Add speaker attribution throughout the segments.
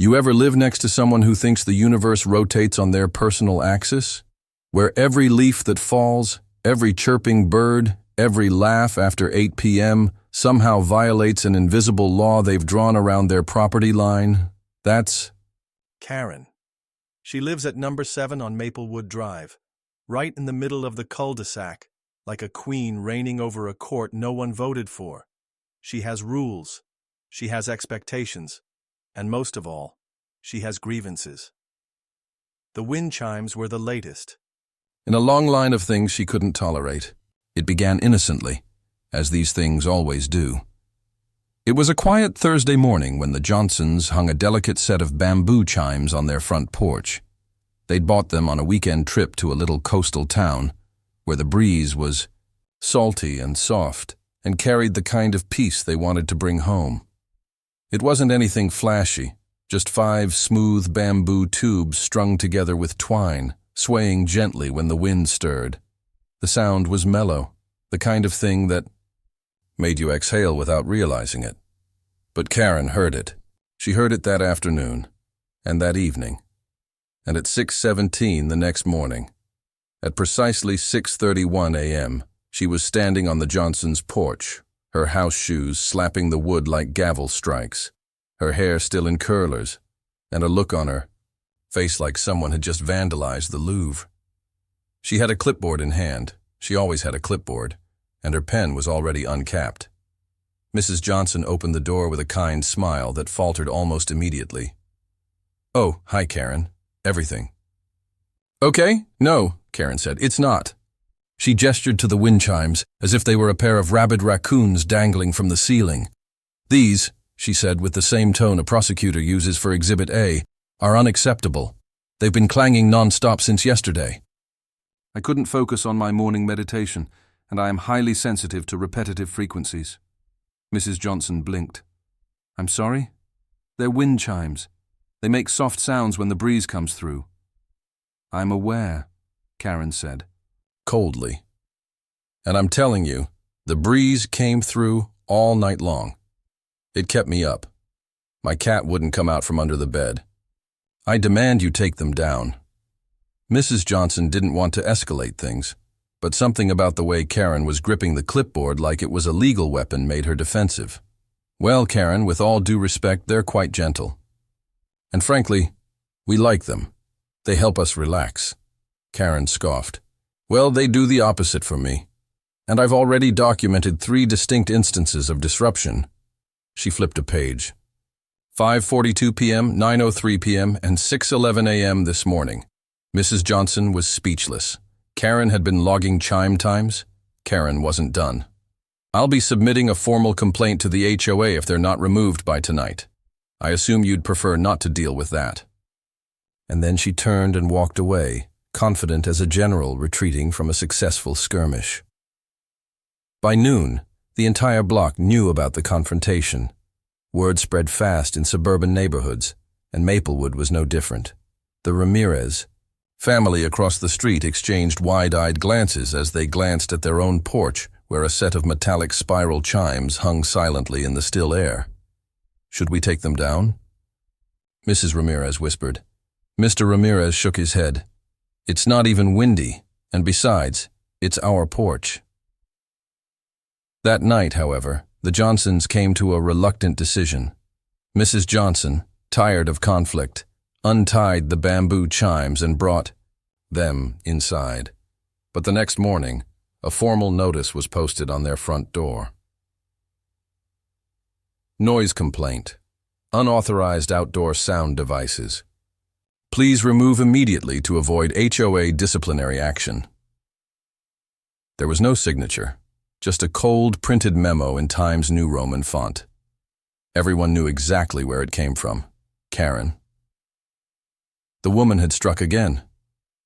Speaker 1: You ever live next to someone who thinks the universe rotates on their personal axis? Where every leaf that falls, every chirping bird, every laugh after 8 p.m. somehow violates an invisible law they've drawn around their property line? That's
Speaker 2: Karen. She lives at number 7 on Maplewood Drive, right in the middle of the cul-de-sac, like a queen reigning over a court no one voted for. She has rules. She has expectations. And most of all, she has grievances. The wind chimes were the latest.
Speaker 1: in a long line of things she couldn't tolerate. It began innocently, as these things always do. It was a quiet Thursday morning when the Johnsons hung a delicate set of bamboo chimes on their front porch. They'd bought them on a weekend trip to a little coastal town, where the breeze was salty and soft and carried the kind of peace they wanted to bring home. It wasn't anything flashy, just 5 smooth bamboo tubes strung together with twine, swaying gently when the wind stirred. The sound was mellow, the kind of thing that made you exhale without realizing it. But Karen heard it. She heard it that afternoon, and that evening, and at 6:17 the next morning. At precisely 6:31 a.m., she was standing on the Johnsons' porch, her house shoes slapping the wood like gavel strikes, her hair still in curlers, and a look on her face like someone had just vandalized the Louvre. She had a clipboard in hand. She always had a clipboard, and her pen was already uncapped. Mrs. Johnson opened the door with a kind smile that faltered almost immediately. "Oh, hi, Karen. Everything." "Okay, no," Karen said, "it's not." She gestured to the wind chimes, as if they were a pair of rabid raccoons dangling from the ceiling. "These," she said with the same tone a prosecutor uses for Exhibit A, "are unacceptable. They've been clanging non-stop since yesterday." I couldn't focus on my morning meditation, and I am highly sensitive to repetitive frequencies. Mrs. Johnson blinked. "I'm sorry? They're wind chimes. They make soft sounds when the breeze comes through." "I'm aware," Karen said, coldly. "And I'm telling you, the breeze came through all night long. It kept me up. My cat wouldn't come out from under the bed. I demand you take them down." Mrs. Johnson didn't want to escalate things, but something about the way Karen was gripping the clipboard like it was a legal weapon made her defensive. "Well, Karen, with all due respect, they're quite gentle. And frankly, we like them. They help us relax." Karen scoffed. "Well, they do the opposite for me. And I've already documented 3 distinct instances of disruption." She flipped a page. 5:42 p.m., 9:03 p.m., and 6:11 a.m. this morning. Mrs. Johnson was speechless. Karen had been logging chime times. Karen wasn't done. "I'll be submitting a formal complaint to the HOA if they're not removed by tonight. I assume you'd prefer not to deal with that." And then she turned and walked away, confident as a general retreating from a successful skirmish. By noon, the entire block knew about the confrontation. Word spread fast in suburban neighborhoods, and Maplewood was no different. The Ramirez family across the street exchanged wide-eyed glances as they glanced at their own porch, where a set of metallic spiral chimes hung silently in the still air. "Should we take them down?" Mrs. Ramirez whispered. Mr. Ramirez shook his head. "It's not even windy, and besides, it's our porch." That night, however, the Johnsons came to a reluctant decision. Mrs. Johnson, tired of conflict, untied the bamboo chimes and brought them inside. But the next morning, a formal notice was posted on their front door. Noise complaint. Unauthorized outdoor sound devices. Please remove immediately to avoid HOA disciplinary action. There was no signature, just a cold printed memo in Times New Roman font. Everyone knew exactly where it came from. Karen. The woman had struck again.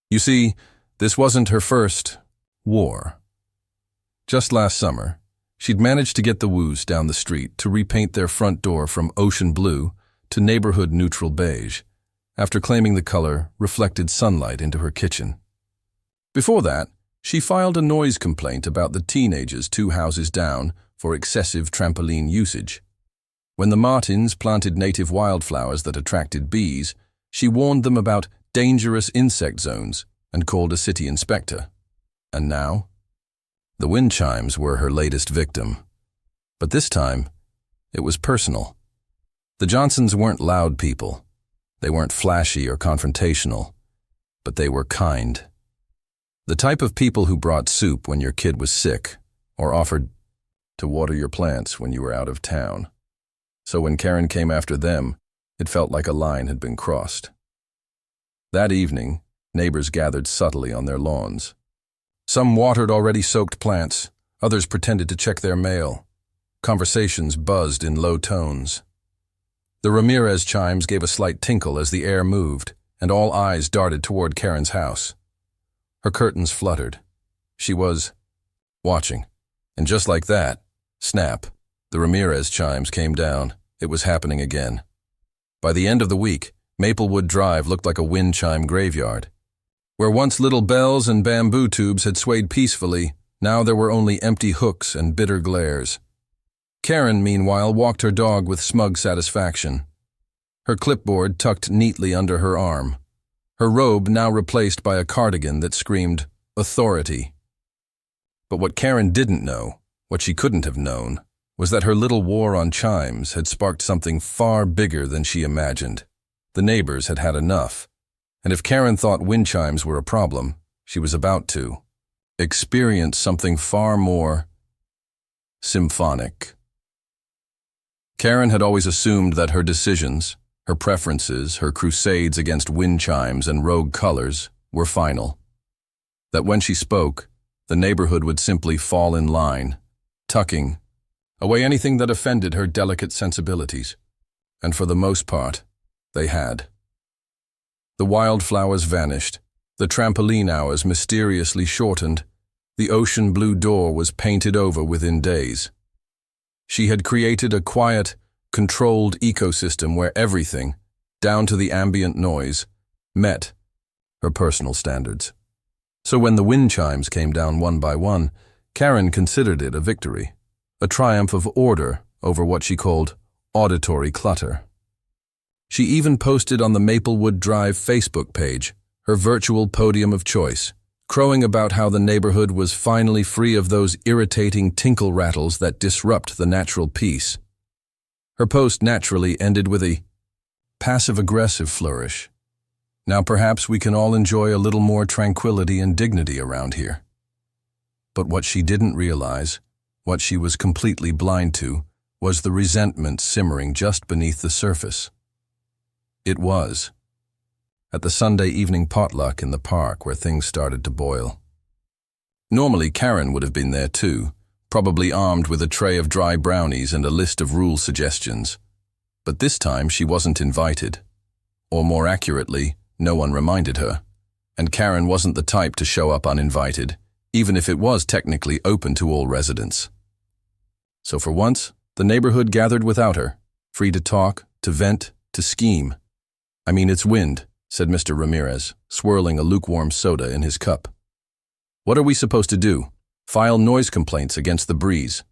Speaker 1: You see, this wasn't her first war. Just last summer, she'd managed to get the Woos down the street to repaint their front door from ocean blue to neighborhood neutral beige, after claiming the color reflected sunlight into her kitchen. Before that, she filed a noise complaint about the teenagers 2 houses down for excessive trampoline usage. When the Martins planted native wildflowers that attracted bees, she warned them about dangerous insect zones and called a city inspector. And now? The wind chimes were her latest victim. But this time, it was personal. The Johnsons weren't loud people. They weren't flashy or confrontational, but they were kind. The type of people who brought soup when your kid was sick or offered to water your plants when you were out of town. So when Karen came after them, it felt like a line had been crossed. That evening, neighbors gathered subtly on their lawns. Some watered already soaked plants, others pretended to check their mail. Conversations buzzed in low tones. The Ramirez chimes gave a slight tinkle as the air moved, and all eyes darted toward Karen's house. Her curtains fluttered. She was watching. And just like that, snap, the Ramirez chimes came down. It was happening again. By the end of the week, Maplewood Drive looked like a wind chime graveyard. Where once little bells and bamboo tubes had swayed peacefully, now there were only empty hooks and bitter glares. Karen, meanwhile, walked her dog with smug satisfaction. Her clipboard tucked neatly under her arm. Her robe now replaced by a cardigan that screamed, authority. But what Karen didn't know, what she couldn't have known, was that her little war on chimes had sparked something far bigger than she imagined. The neighbors had had enough, and if Karen thought wind chimes were a problem, she was about to experience something far more symphonic. Karen had always assumed that her decisions, her preferences, her crusades against wind chimes and rogue colors were final. That when she spoke, the neighborhood would simply fall in line, tucking away anything that offended her delicate sensibilities. And for the most part, they had. The wildflowers vanished, the trampoline hours mysteriously shortened, the ocean blue door was painted over within days. She had created a quiet, controlled ecosystem where everything, down to the ambient noise, met her personal standards. So when the wind chimes came down one by one, Karen considered it a victory, a triumph of order over what she called auditory clutter. She even posted on the Maplewood Drive Facebook page, her virtual podium of choice, crowing about how the neighborhood was finally free of those irritating tinkle rattles that disrupt the natural peace. Her post naturally ended with a passive-aggressive flourish. Now perhaps we can all enjoy a little more tranquility and dignity around here. But what she didn't realize, what she was completely blind to, was the resentment simmering just beneath the surface. It was at the Sunday evening potluck in the park where things started to boil. Normally Karen would have been there too, probably armed with a tray of dry brownies and a list of rule suggestions. But this time she wasn't invited. Or more accurately, no one reminded her. And Karen wasn't the type to show up uninvited, even if it was technically open to all residents. So for once, the neighborhood gathered without her, free to talk, to vent, to scheme. "I mean, it's wind," said Mr. Ramirez, swirling a lukewarm soda in his cup. "What are we supposed to do? File noise complaints against the breeze?"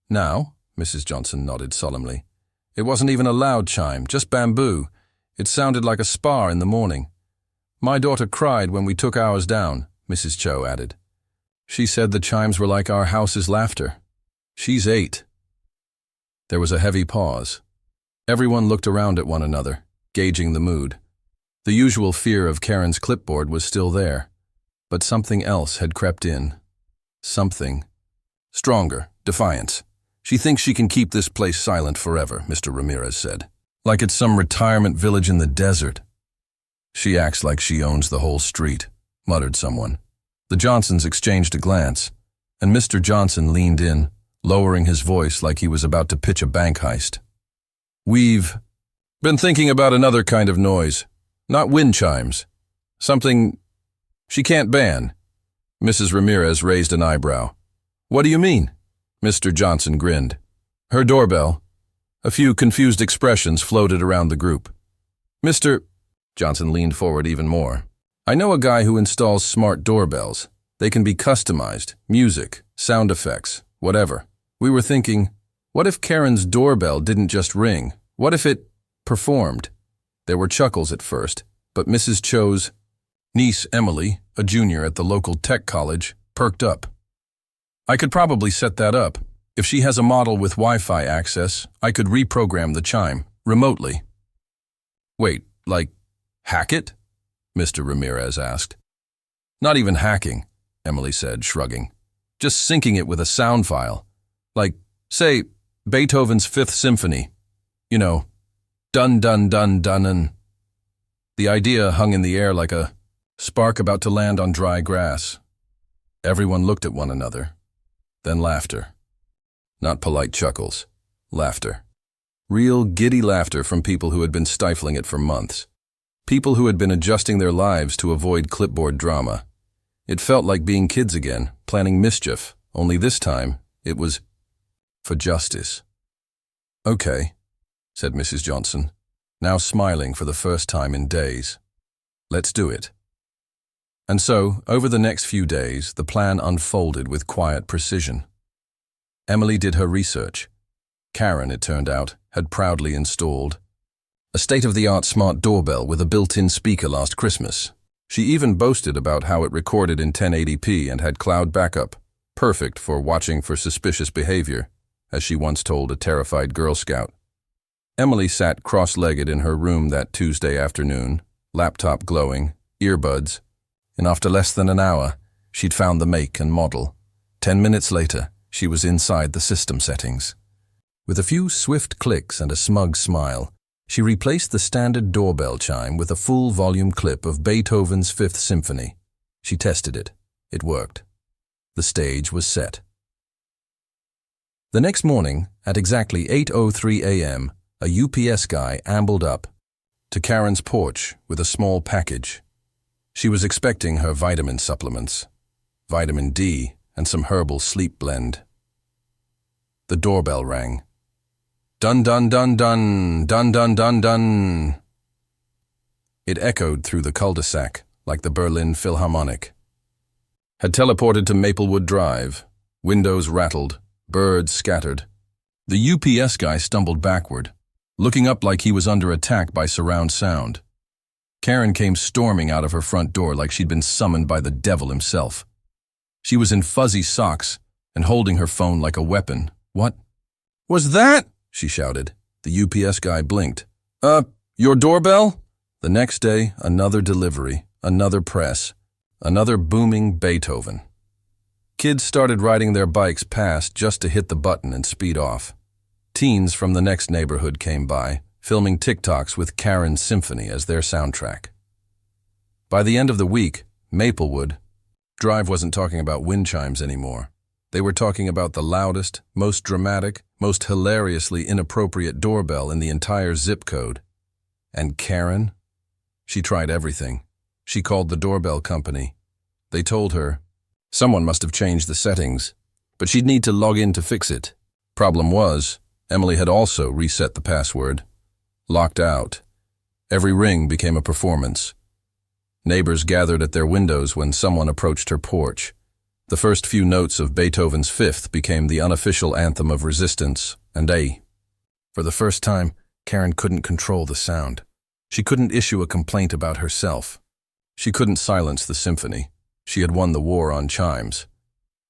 Speaker 1: "Now," Mrs. Johnson nodded solemnly. "It wasn't even a loud chime, just bamboo. It sounded like a spar in the morning. My daughter cried when we took ours down," Mrs. Cho added. "She said the chimes were like our house's laughter. She's 8. There was a heavy pause. Everyone looked around at one another, gauging the mood. The usual fear of Karen's clipboard was still there, but something else had crept in. Something stronger, defiance. "She thinks she can keep this place silent forever," Mr. Ramirez said. "Like it's some retirement village in the desert." "She acts like she owns the whole street," muttered someone. The Johnsons exchanged a glance, and Mr. Johnson leaned in, lowering his voice like he was about to pitch a bank heist. "We've been thinking about another kind of noise. Not wind chimes. Something she can't ban." Mrs. Ramirez raised an eyebrow. "What do you mean?" Mr. Johnson grinned. "Her doorbell." A few confused expressions floated around the group. "Mr. Johnson leaned forward even more. "I know a guy who installs smart doorbells. They can be customized, music, sound effects, whatever. We were thinking What if Karen's doorbell didn't just ring? What if it performed? There were chuckles at first, but Mrs. Cho's niece, Emily, a junior at the local tech college, perked up. I could probably set that up. If she has a model with Wi-Fi access, I could reprogram the chime, remotely. Wait, like, hack it? Mr. Ramirez asked. Not even hacking, Emily said, shrugging. Just syncing it with a sound file. Like, say, Beethoven's Fifth Symphony. You know, dun dun dun dun and... The idea hung in the air like a spark about to land on dry grass. Everyone looked at one another. Then laughter. Not polite chuckles. Laughter. Real giddy laughter from people who had been stifling it for months. People who had been adjusting their lives to avoid clipboard drama. It felt like being kids again, planning mischief, only this time it was for justice. Okay, said Mrs. Johnson, now smiling for the first time in days. Let's do it. And so, over the next few days, the plan unfolded with quiet precision. Emily did her research. Karen, it turned out, had proudly installed a state-of-the-art smart doorbell with a built-in speaker last Christmas. She even boasted about how it recorded in 1080p and had cloud backup, perfect for watching for suspicious behavior, as she once told a terrified Girl Scout. Emily sat cross-legged in her room that Tuesday afternoon, laptop glowing, earbuds, and after less than an hour, she'd found the make and model. 10 minutes later, she was inside the system settings. With a few swift clicks and a smug smile, she replaced the standard doorbell chime with a full-volume clip of Beethoven's Fifth Symphony. She tested it. It worked. The stage was set. The next morning, at exactly 8:03 a.m., a UPS guy ambled up to Karen's porch with a small package. She was expecting her vitamin supplements, vitamin D, and some herbal sleep blend. The doorbell rang. Dun dun dun dun, dun dun dun dun. It echoed through the cul-de-sac like the Berlin Philharmonic. Had teleported to Maplewood Drive. Windows rattled, birds scattered. The UPS guy stumbled backward, looking up like he was under attack by surround sound. Karen came storming out of her front door like she'd been summoned by the devil himself. She was in fuzzy socks and holding her phone like a weapon. What was that? She shouted. The UPS guy blinked. Your doorbell? The next day, another delivery, another press, another booming Beethoven. Kids started riding their bikes past just to hit the button and speed off. Teens from the next neighborhood came by, filming TikToks with Karen's Symphony as their soundtrack. By the end of the week, Maplewood Drive wasn't talking about wind chimes anymore. They were talking about the loudest, most dramatic, most hilariously inappropriate doorbell in the entire zip code. And Karen? She tried everything. She called the doorbell company. They told her someone must have changed the settings, but she'd need to log in to fix it. Problem was, Emily had also reset the password. Locked out. Every ring became a performance. Neighbors gathered at their windows when someone approached her porch. The first few notes of Beethoven's Fifth became the unofficial anthem of resistance, and for the first time, Karen couldn't control the sound. She couldn't issue a complaint about herself. She couldn't silence the symphony. She had won the war on chimes.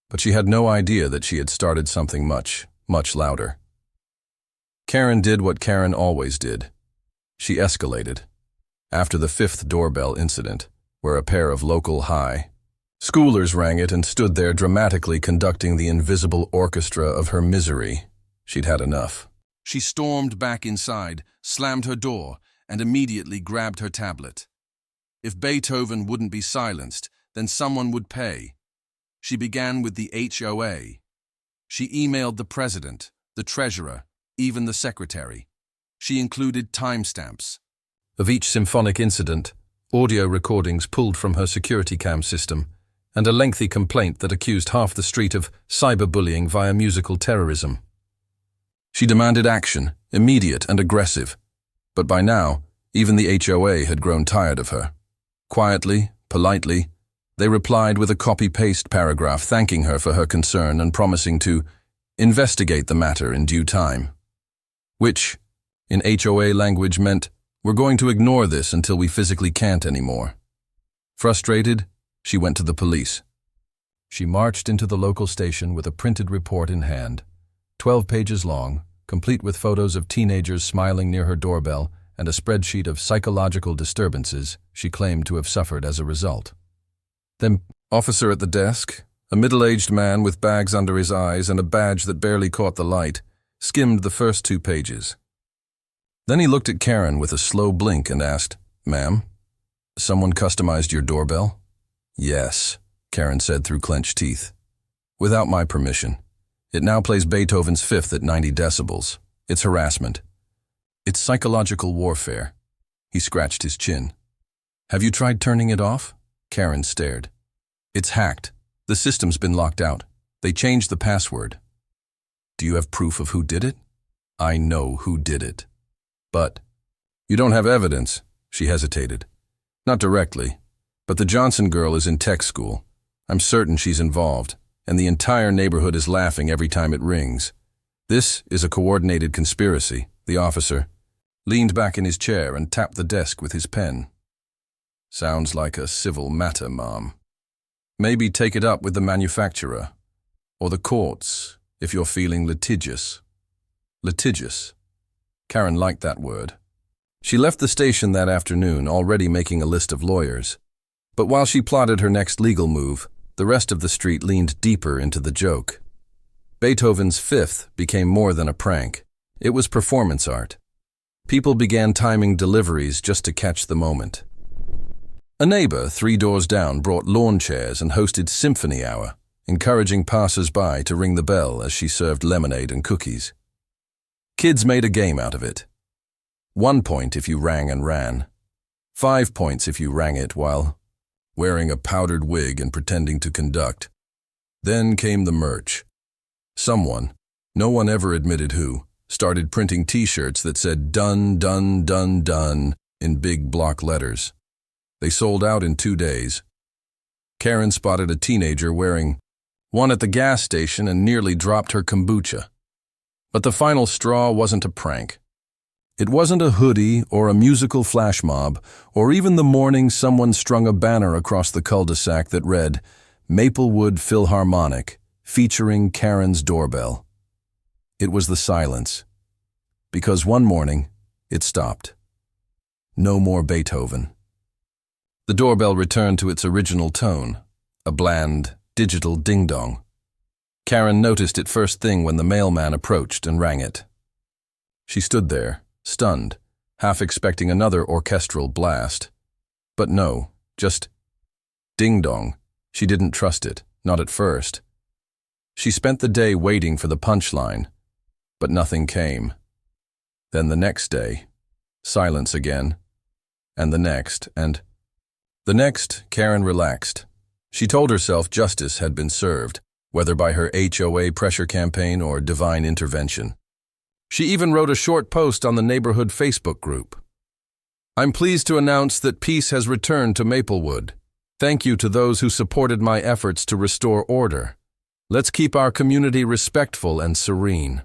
Speaker 1: But she had no idea that she had started something much, much louder. Karen did what Karen always did. She escalated. After the fifth doorbell incident, where a pair of local high schoolers rang it and stood there dramatically conducting the invisible orchestra of her misery, she'd had enough. She stormed back inside, slammed her door, and immediately grabbed her tablet. If Beethoven wouldn't be silenced, then someone would pay. She began with the HOA. She emailed the president, the treasurer, even the secretary. She included timestamps of each symphonic incident, audio recordings pulled from her security cam system, and a lengthy complaint that accused half the street of cyberbullying via musical terrorism. She demanded action, immediate and aggressive. But by now, even the HOA had grown tired of her. Quietly, politely, they replied with a copy-paste paragraph thanking her for her concern and promising to investigate the matter in due time. Which, in HOA language, meant, we're going to ignore this until we physically can't anymore. Frustrated, she went to the police. She marched into the local station with a printed report in hand, 12 pages long, complete with photos of teenagers smiling near her doorbell and a spreadsheet of psychological disturbances she claimed to have suffered as a result. Then, officer at the desk, a middle-aged man with bags under his eyes and a badge that barely caught the light, skimmed the first 2 pages. Then he looked at Karen with a slow blink and asked, "Ma'am, someone customized your doorbell?" "Yes," Karen said through clenched teeth. "Without my permission. It now plays Beethoven's Fifth at 90 decibels. It's harassment. It's psychological warfare." He scratched his chin. "Have you tried turning it off?" Karen stared. "It's hacked. The system's been locked out. They changed the password." "Do you have proof of who did it?" "I know who did it." "But you don't have evidence," she hesitated. "Not directly, but the Johnson girl is in tech school. I'm certain she's involved, and the entire neighborhood is laughing every time it rings. This is a coordinated conspiracy." The officer leaned back in his chair and tapped the desk with his pen. "Sounds like a civil matter, Mom. Maybe take it up with the manufacturer, or the courts, if you're feeling litigious." Litigious. Karen liked that word. She left the station that afternoon already making a list of lawyers. But while she plotted her next legal move, the rest of the street leaned deeper into the joke. Beethoven's Fifth became more than a prank. It was performance art. People began timing deliveries just to catch the moment. A neighbor 3 doors down brought lawn chairs and hosted symphony hour, encouraging passers-by to ring the bell as she served lemonade and cookies. Kids made a game out of it. 1 point if you rang and ran. 5 points if you rang it while wearing a powdered wig and pretending to conduct. Then came the merch. Someone, no one ever admitted who, started printing T-shirts that said "Done, done, done, done" in big block letters. They sold out in 2 days. Karen spotted a teenager wearing one at the gas station and nearly dropped her kombucha. But the final straw wasn't a prank. It wasn't a hoodie or a musical flash mob, or even the morning someone strung a banner across the cul-de-sac that read, "Maplewood Philharmonic, featuring Karen's doorbell." It was the silence. Because one morning, it stopped. No more Beethoven. The doorbell returned to its original tone, a bland, digital ding-dong. Karen noticed it first thing when the mailman approached and rang it. She stood there, stunned, half expecting another orchestral blast. But no, just ding-dong. She didn't trust it, not at first. She spent the day waiting for the punchline, but nothing came. Then the next day, silence again, and the next, and the next. Karen relaxed. She told herself justice had been served, whether by her HOA pressure campaign or divine intervention. She even wrote a short post on the neighborhood Facebook group. "I'm pleased to announce that peace has returned to Maplewood. Thank you to those who supported my efforts to restore order. Let's keep our community respectful and serene."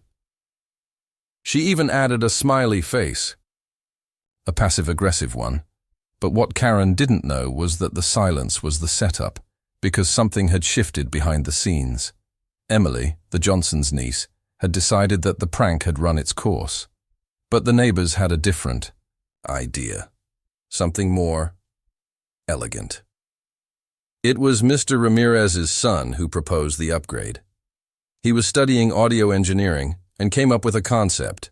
Speaker 1: She even added a smiley face. A passive-aggressive one. But what Karen didn't know was that the silence was the setup, because something had shifted behind the scenes. Emily, the Johnsons' niece, had decided that the prank had run its course. But the neighbors had a different idea. Something more elegant. It was Mr. Ramirez's son who proposed the upgrade. He was studying audio engineering and came up with a concept.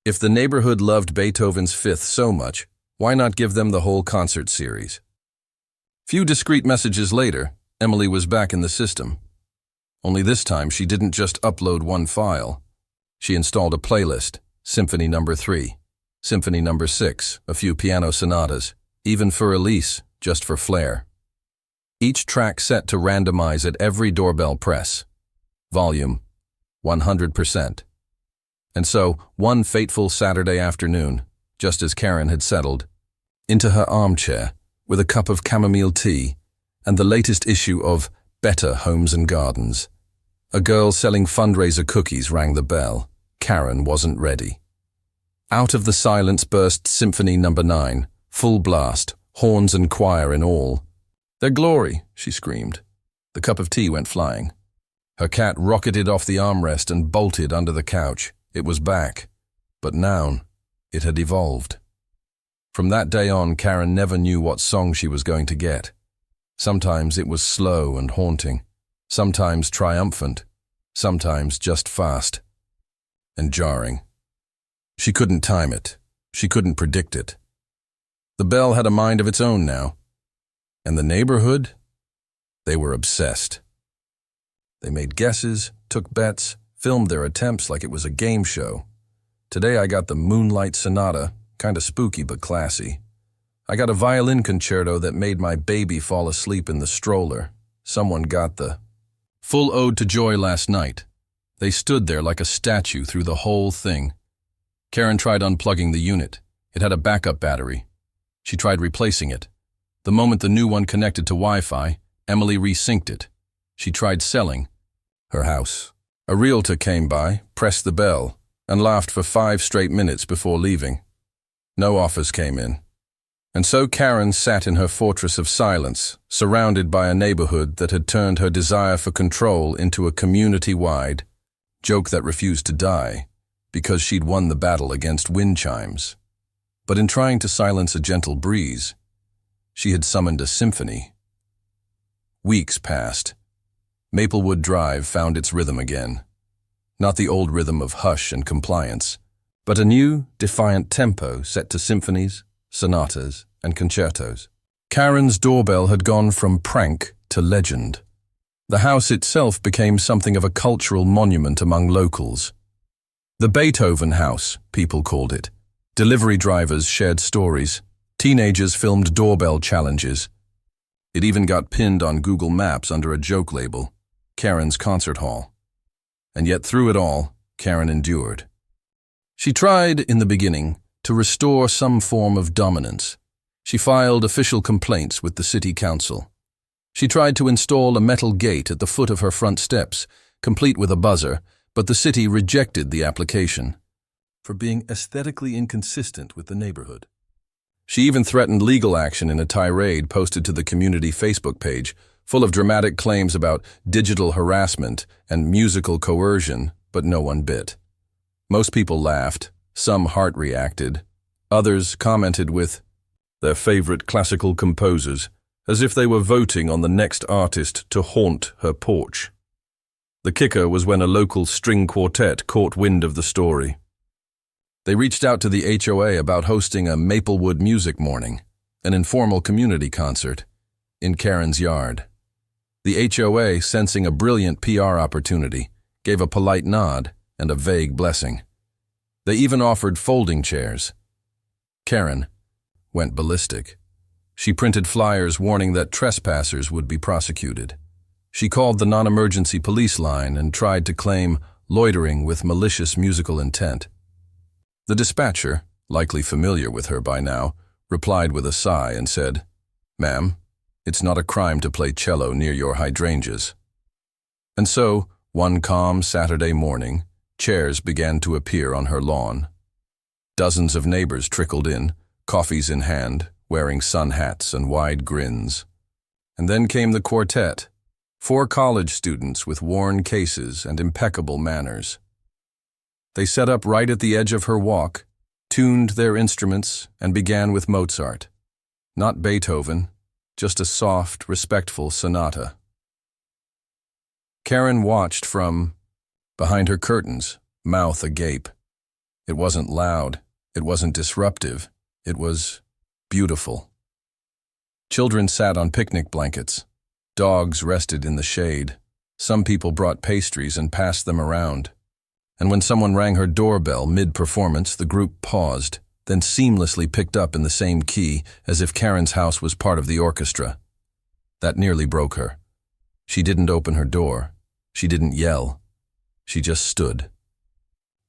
Speaker 1: If the neighborhood loved Beethoven's Fifth so much, why not give them the whole concert series? Few discreet messages later, Emily was back in the system. Only this time she didn't just upload one file. She installed a playlist, Symphony No. 3, Symphony No. 6, a few piano sonatas, even for Elise, just for flair. Each track set to randomize at every doorbell press. Volume, 100%. And so, one fateful Saturday afternoon, just as Karen had settled into her armchair with a cup of chamomile tea and the latest issue of Better Homes and Gardens, A girl selling fundraiser cookies rang the bell. Karen wasn't ready. Out of the silence burst Symphony No. 9, full blast, horns and choir in all. "Their glory," she screamed. The cup of tea went flying. Her cat rocketed off the armrest and bolted under the couch. It was back. But now, it had evolved. From that day on, Karen never knew what song she was going to get. Sometimes it was slow and haunting, sometimes triumphant, sometimes just fast and jarring. She couldn't time it. She couldn't predict it. The bell had a mind of its own now. And the neighborhood? They were obsessed. They made guesses, took bets, filmed their attempts like it was a game show. Today I got the Moonlight Sonata, kinda spooky but classy. I got a violin concerto that made my baby fall asleep in the stroller. Someone got the full ode to joy last night. They stood there like a statue through the whole thing. Karen tried unplugging the unit. It had a backup battery. She tried replacing it. The moment the new one connected to Wi-Fi, Emily resynced it. She tried selling her house. A realtor came by, pressed the bell, and laughed for 5 straight minutes before leaving. No offers came in. And so Karen sat in her fortress of silence, surrounded by a neighborhood that had turned her desire for control into a community-wide joke that refused to die, because she'd won the battle against wind chimes. But in trying to silence a gentle breeze, she had summoned a symphony. Weeks passed. Maplewood Drive found its rhythm again. Not the old rhythm of hush and compliance, but a new, defiant tempo set to symphonies, sonatas, and concertos. Karen's doorbell had gone from prank to legend. The house itself became something of a cultural monument among locals. The Beethoven house, people called it. Delivery drivers shared stories. Teenagers filmed doorbell challenges. It even got pinned on Google Maps under a joke label, Karen's Concert Hall. And yet through it all, Karen endured. She tried, in the beginning, to restore some form of dominance. She filed official complaints with the city council. She tried to install a metal gate at the foot of her front steps, complete with a buzzer, but the city rejected the application for being aesthetically inconsistent with the neighborhood. She even threatened legal action in a tirade posted to the community Facebook page, full of dramatic claims about digital harassment and musical coercion, but no one bit. Most people laughed, some heart-reacted, others commented with their favorite classical composers, as if they were voting on the next artist to haunt her porch. The kicker was when a local string quartet caught wind of the story. They reached out to the HOA about hosting a Maplewood Music Morning, an informal community concert, in Karen's yard. The HOA, sensing a brilliant PR opportunity, gave a polite nod and a vague blessing. They even offered folding chairs. Karen went ballistic. She printed flyers warning that trespassers would be prosecuted. She called the non-emergency police line and tried to claim loitering with malicious musical intent. The dispatcher, likely familiar with her by now, replied with a sigh and said, "Ma'am, it's not a crime to play cello near your hydrangeas." And so, one calm Saturday morning, chairs began to appear on her lawn. Dozens of neighbors trickled in, coffees in hand, wearing sun hats and wide grins. And then came the quartet, 4 college students with worn cases and impeccable manners. They set up right at the edge of her walk, tuned their instruments, and began with Mozart. Not Beethoven, just a soft, respectful sonata. Karen watched from behind her curtains, mouth agape. It wasn't loud, it wasn't disruptive, it was beautiful. Children sat on picnic blankets. Dogs rested in the shade. Some people brought pastries and passed them around. And when someone rang her doorbell mid-performance, the group paused, then seamlessly picked up in the same key as if Karen's house was part of the orchestra. That nearly broke her. She didn't open her door. She didn't yell. She just stood.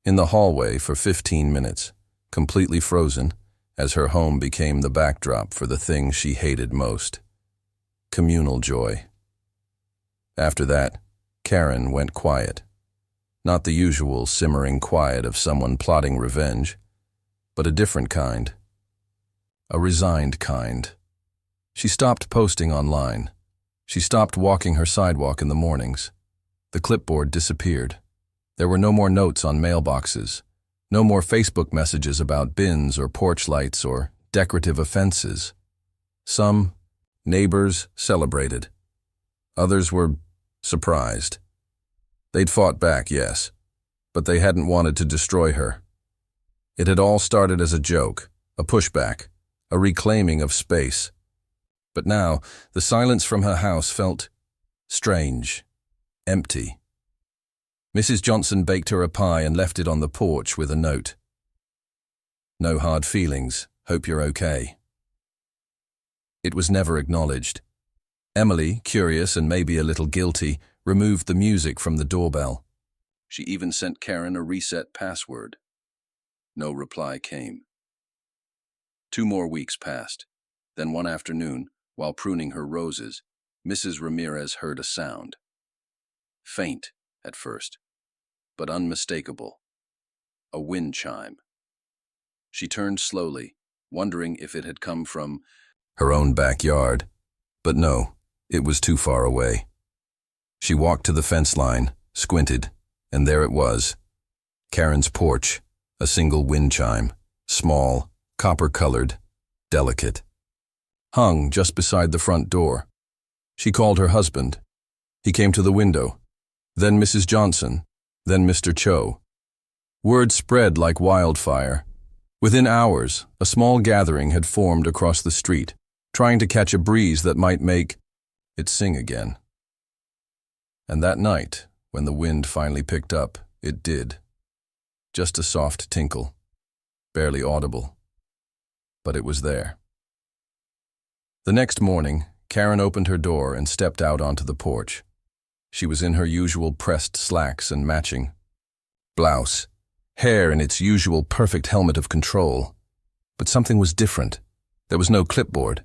Speaker 1: In the hallway for 15 minutes, completely frozen, as her home became the backdrop for the thing she hated most. Communal joy. After that, Karen went quiet. Not the usual simmering quiet of someone plotting revenge, but a different kind. A resigned kind. She stopped posting online. She stopped walking her sidewalk in the mornings. The clipboard disappeared. There were no more notes on mailboxes, no more Facebook messages about bins or porch lights or decorative offenses. Some neighbors celebrated. Others were surprised. They'd fought back, yes, but they hadn't wanted to destroy her. It had all started as a joke, a pushback, a reclaiming of space. But now, the silence from her house felt strange, empty. Mrs. Johnson baked her a pie and left it on the porch with a note. "No hard feelings. Hope you're okay." It was never acknowledged. Emily, curious and maybe a little guilty, removed the music from the doorbell. She even sent Karen a reset password. No reply came. 2 more weeks passed. Then one afternoon, while pruning her roses, Mrs. Ramirez heard a sound. Faint at first, but unmistakable. A wind chime. She turned slowly, wondering if it had come from her own backyard. But no, it was too far away. She walked to the fence line, squinted, and there it was. Karen's porch, a single wind chime, small, copper-colored, delicate. Hung just beside the front door. She called her husband. He came to the window. Then Mrs. Johnson. Then Mr. Cho. Word spread like wildfire. Within hours, a small gathering had formed across the street, trying to catch a breeze that might make it sing again. And that night, when the wind finally picked up, it did. Just a soft tinkle, barely audible. But it was there. The next morning, Karen opened her door and stepped out onto the porch. She was in her usual pressed slacks and matching blouse, hair in its usual perfect helmet of control. But something was different. There was no clipboard,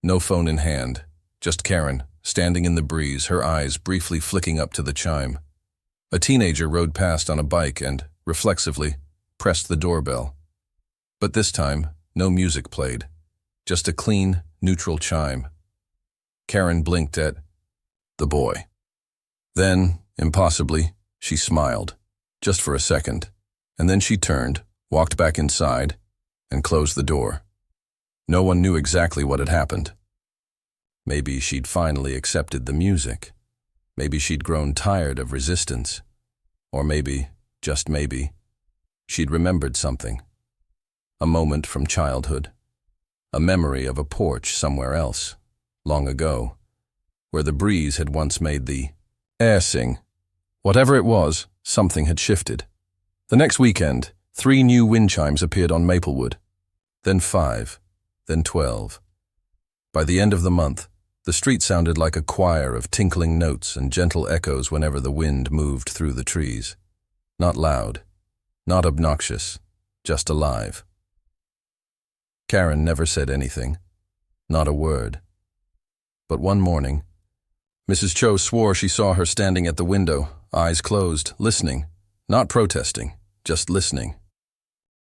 Speaker 1: no phone in hand, just Karen, standing in the breeze, her eyes briefly flicking up to the chime. A teenager rode past on a bike and, reflexively, pressed the doorbell. But this time, no music played, just a clean, neutral chime. Karen blinked at the boy. Then, impossibly, she smiled, just for a second, and then she turned, walked back inside, and closed the door. No one knew exactly what had happened. Maybe she'd finally accepted the music. Maybe she'd grown tired of resistance. Or maybe, just maybe, she'd remembered something. A moment from childhood. A memory of a porch somewhere else, long ago, where the breeze had once made the air sing. Whatever it was, something had shifted. The next weekend, 3 new wind chimes appeared on Maplewood. Then 5, then 12. By the end of the month, the street sounded like a choir of tinkling notes and gentle echoes whenever the wind moved through the trees. Not loud, not obnoxious, just alive. Karen never said anything, not a word. But one morning, Mrs. Cho swore she saw her standing at the window, eyes closed, listening, not protesting, just listening.